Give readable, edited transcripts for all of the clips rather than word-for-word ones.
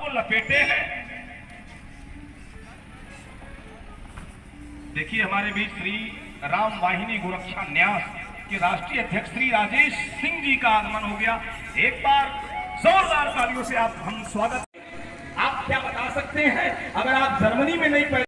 को लपेटे हैं। देखिए हमारे बीच श्री राम वाहिनी गोरक्षा न्यास के राष्ट्रीय अध्यक्ष श्री राजेश सिंह जी का आगमन हो गया। एक बार जोरदार तालियों से आप हम स्वागत। आप क्या बता सकते हैं अगर आप जर्मनी में नहीं पढ़े?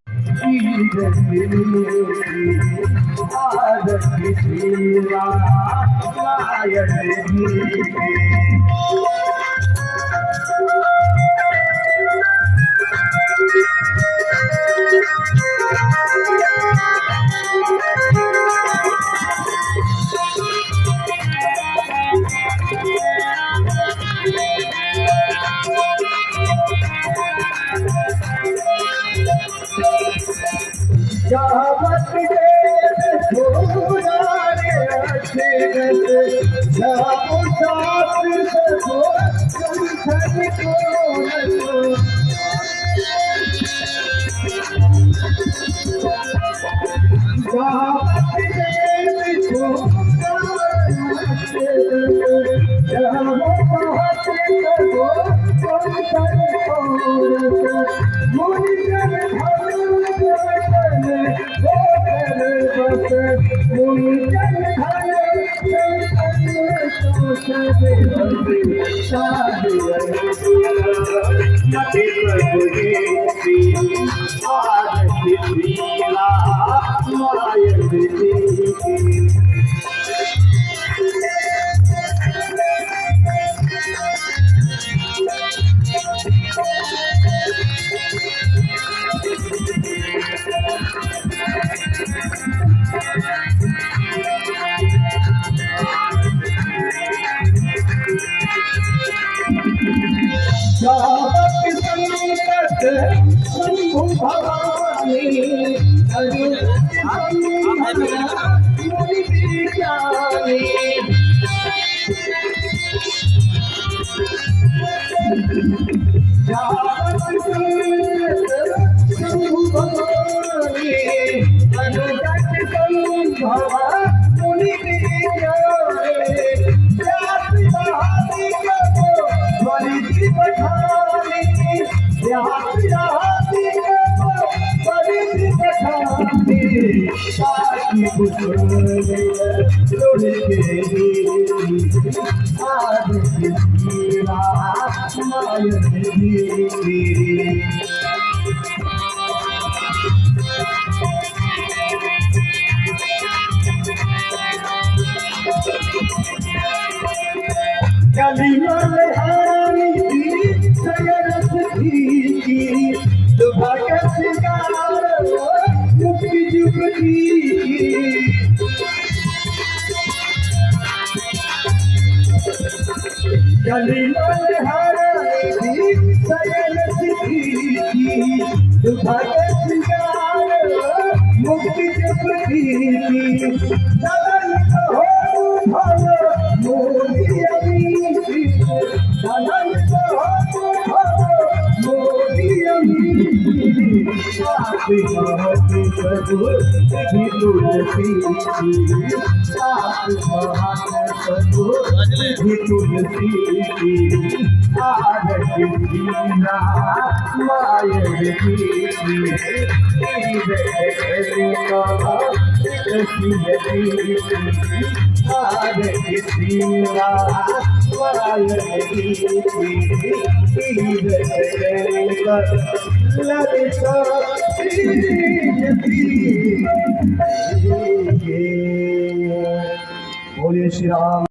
बोलिए श्री राम।